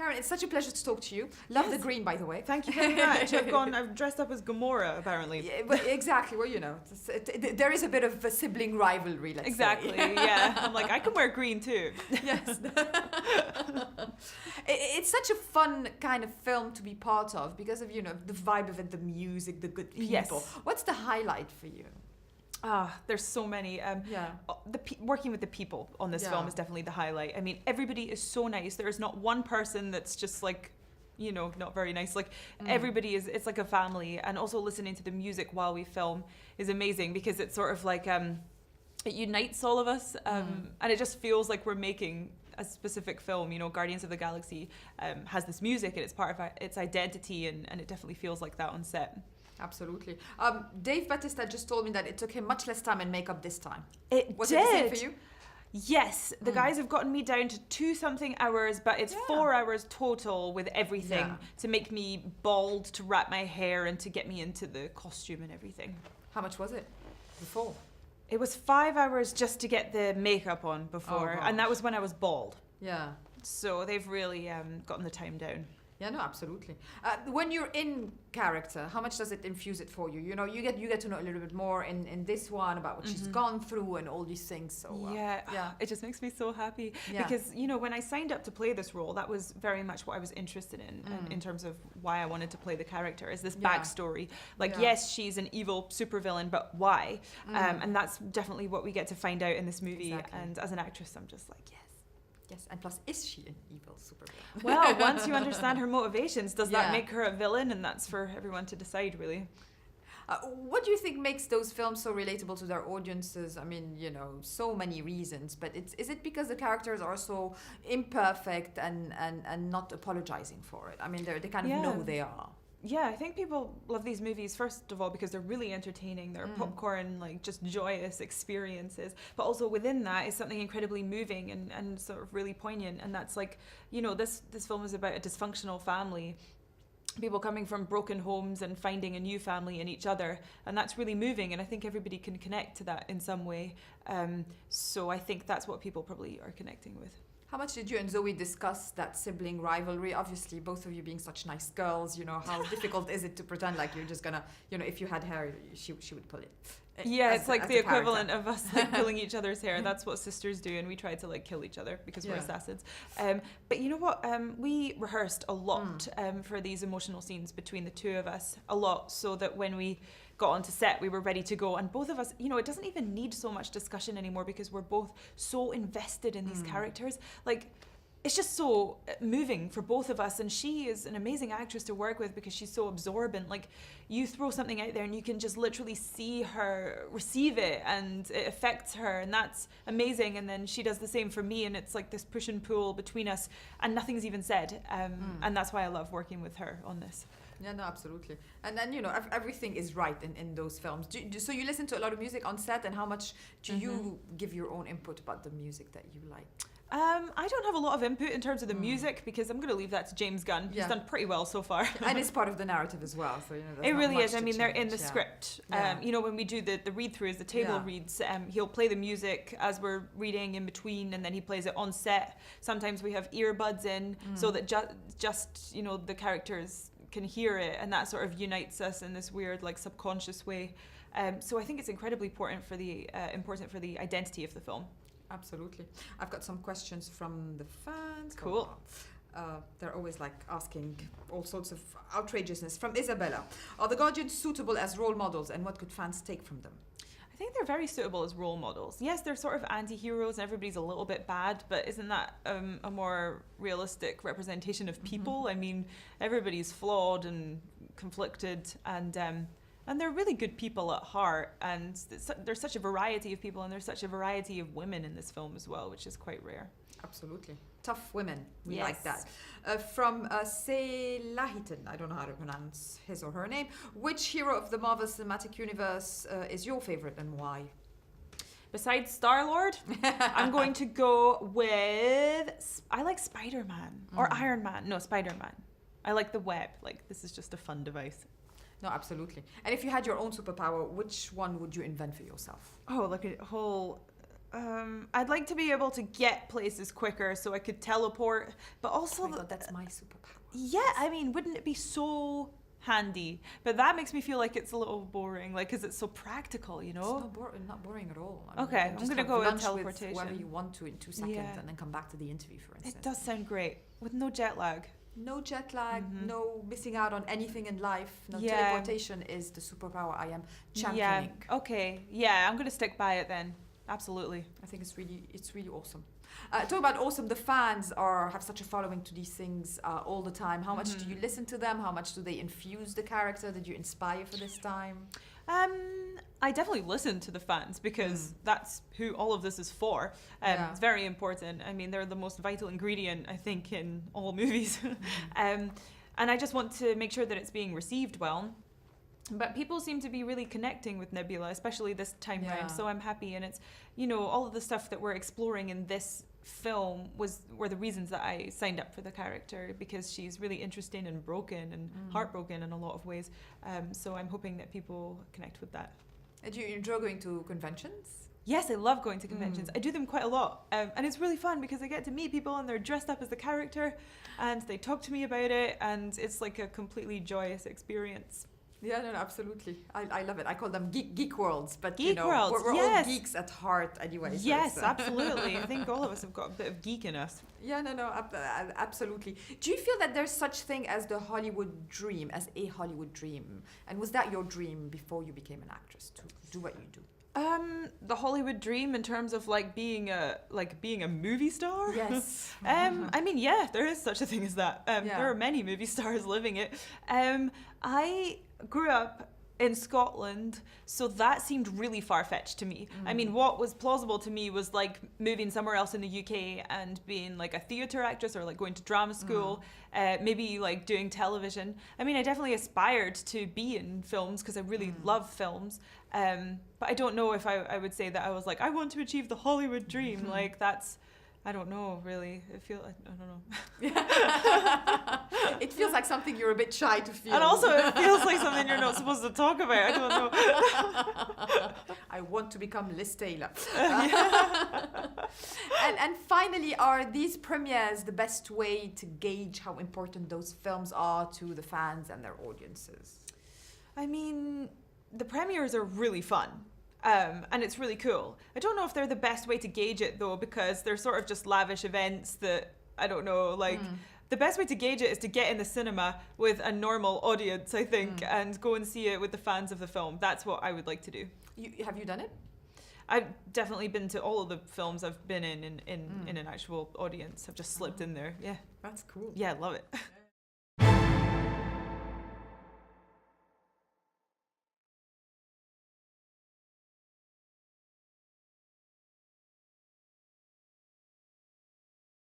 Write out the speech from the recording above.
Karen, it's such a pleasure to talk to you. Love the green, by the way. Thank you very much. I've dressed up as Gamora, apparently. Yeah, but exactly. Well, there is a bit of a sibling rivalry, let's exactly, say. Yeah. I'm like, I can wear green too. Yes. It's such a fun kind of film to be part of because of, the vibe of it, the music, the good people. Yes. What's the highlight for you? There's so many. Working with the people on this film is definitely the highlight. I mean, everybody is so nice. There is not one person that's just like, not very nice. Like everybody it's like a family. And also listening to the music while we film is amazing because it's sort of like, it unites all of us. And it just feels like we're making a specific film. Guardians of the Galaxy has this music and it's part of its identity and it definitely feels like that on set. Absolutely. Dave Bautista just told me that it took him much less time in makeup this time. Was it the same for you? Yes, the guys have gotten me down to 2-something hours, but it's 4 hours total with everything to make me bald, to wrap my hair, and to get me into the costume and everything. How much was it before? It was 5 hours just to get the makeup on before, and that was when I was bald. Yeah. So they've really gotten the time down. Yeah, no, absolutely. When you're in character, how much does it infuse it for you? You get to know a little bit more in this one about what she's gone through and all these things. So it just makes me so happy because when I signed up to play this role, that was very much what I was interested in terms of why I wanted to play the character. Is this backstory? Yes, she's an evil supervillain, but why? And that's definitely what we get to find out in this movie. Exactly. And as an actress, I'm just like, yes. Yes, and plus, is she an evil supervillain? Well, once you understand her motivations, does that make her a villain? And that's for everyone to decide, really. What do you think makes those films so relatable to their audiences? I mean, so many reasons, but is it because the characters are so imperfect and not apologizing for it? I mean, they kind of know they are. Yeah, I think people love these movies, first of all, because they're really entertaining. They're popcorn, just joyous experiences. But also within that is something incredibly moving and sort of really poignant. And that's this film is about a dysfunctional family. People coming from broken homes and finding a new family in each other. And that's really moving. And I think everybody can connect to that in some way. So I think that's what people probably are connecting with. How much did you and Zoe discuss that sibling rivalry? Obviously, both of you being such nice girls, how difficult is it to pretend like you're just gonna, if you had hair, she would pull it. Yeah, it's like the equivalent of us pulling each other's hair. That's what sisters do, and we try to kill each other because we're assassins. But you know what? We rehearsed a lot for these emotional scenes between the two of us, a lot, so that when we got onto set, we were ready to go. And both of us, it doesn't even need so much discussion anymore because we're both so invested in these characters. It's just so moving for both of us. And she is an amazing actress to work with because she's so absorbent. You throw something out there and you can just literally see her receive it and it affects her. And that's amazing. And then she does the same for me. And it's like this push and pull between us and nothing's even said. And that's why I love working with her on this. Yeah, no, absolutely. And then, everything is right in those films. So you listen to a lot of music on set, and how much do you give your own input about the music that you like? I don't have a lot of input in terms of the music because I'm going to leave that to James Gunn. He's done pretty well so far. And it's part of the narrative as well. So, it really is. I mean, they're in the script. When we do the read-throughs, the table reads, he'll play the music as we're reading in between, and then he plays it on set. Sometimes we have earbuds in so that just the characters can hear it, and that sort of unites us in this weird subconscious way. So I think it's incredibly important for the identity of the film. Absolutely. I've got some questions from the fans. Cool. They're always asking all sorts of outrageousness. From Isabella, are the Guardians suitable as role models, and what could fans take from them? I think they're very suitable as role models. Yes, they're sort of anti-heroes and everybody's a little bit bad, but isn't that a more realistic representation of people? I mean, everybody's flawed and conflicted, and they're really good people at heart, and there's such a variety of people, and there's such a variety of women in this film as well, which is quite rare. Absolutely. Tough women. We like that. From Selahitan, I don't know how to pronounce his or her name. Which hero of the Marvel Cinematic Universe is your favorite and why? Besides Star-Lord, I'm going to go with... I like Spider-Man. Or Iron Man. No, Spider-Man. I like the web. This is just a fun device. No, absolutely. And if you had your own superpower, which one would you invent for yourself? Oh, a whole I'd like to be able to get places quicker so I could teleport, but also Oh my God, that's my superpower. yeah, I mean, wouldn't it be so handy? But that makes me feel like it's a little boring, like, because it's so practical, you know? It's not boring at all. I mean, Okay, you can I'm just gonna have go with lunch teleportation. whoever you want to in 2 seconds, Yeah. and then come back to the interview, for instance. It does sound great with no jet lag. No jet lag, no missing out on anything in life. No, Yeah. teleportation is the superpower I am championing. Yeah. Okay. Yeah, I'm gonna stick by it then. Absolutely. I think it's really awesome. Talk about awesome. The fans have such a following to these things all the time. How much do you listen to them? How much do they infuse the character? Did you inspire for this time? I definitely listen to the fans because that's who all of this is for. Yeah. It's very important. I mean, they're the most vital ingredient, I think, in all movies. And I just want to make sure that it's being received well. But people seem to be really connecting with Nebula, especially this time round. So I'm happy. And it's, you know, all of the stuff that we're exploring in this film were the reasons that I signed up for the character, because she's really interesting and broken and heartbroken in a lot of ways. So I'm hoping that people connect with that. And do you enjoy going to conventions? Yes, I love going to conventions. I do them quite a lot. And it's really fun because I get to meet people and they're dressed up as the character and they talk to me about it, and it's like a completely joyous experience. Yeah, no, absolutely. I love it. I call them geek worlds, but Geek you know, worlds, we're all yes. geeks at heart anyway. So Yes, absolutely. I think all of us have got a bit of geek in us. Yeah, no, absolutely. Do you feel that there's such thing as the Hollywood dream, as a Hollywood dream? And was that your dream before you became an actress, to do what you do? The Hollywood dream in terms of being a movie star. Yes. I mean, yeah, there is such a thing as that. There are many movie stars living it. I grew up in Scotland, so that seemed really far-fetched to me. I mean, what was plausible to me was like moving somewhere else in the UK and being like a theatre actress, or like going to drama school, maybe like doing television. I mean, I definitely aspired to be in films because I really love films. But I don't know if I would say that I was like, I want to achieve the Hollywood dream. Like that's, I don't know, really. I don't know. It feels like something you're a bit shy to feel. And also it feels like something you're not supposed to talk about. I don't know. I want to become Liz Taylor. And finally, are these premieres the best way to gauge how important those films are to the fans and their audiences? I mean, the premieres are really fun. And it's really cool. I don't know if they're the best way to gauge it though, because they're sort of just lavish events that, I don't know, like the best way to gauge it is to get in the cinema with a normal audience, I think, and go and see it with the fans of the film. That's what I would like to do. Have you done it? I've definitely been to all of the films I've been in an actual audience. I've just slipped in there. Yeah. That's cool. Yeah, I love it.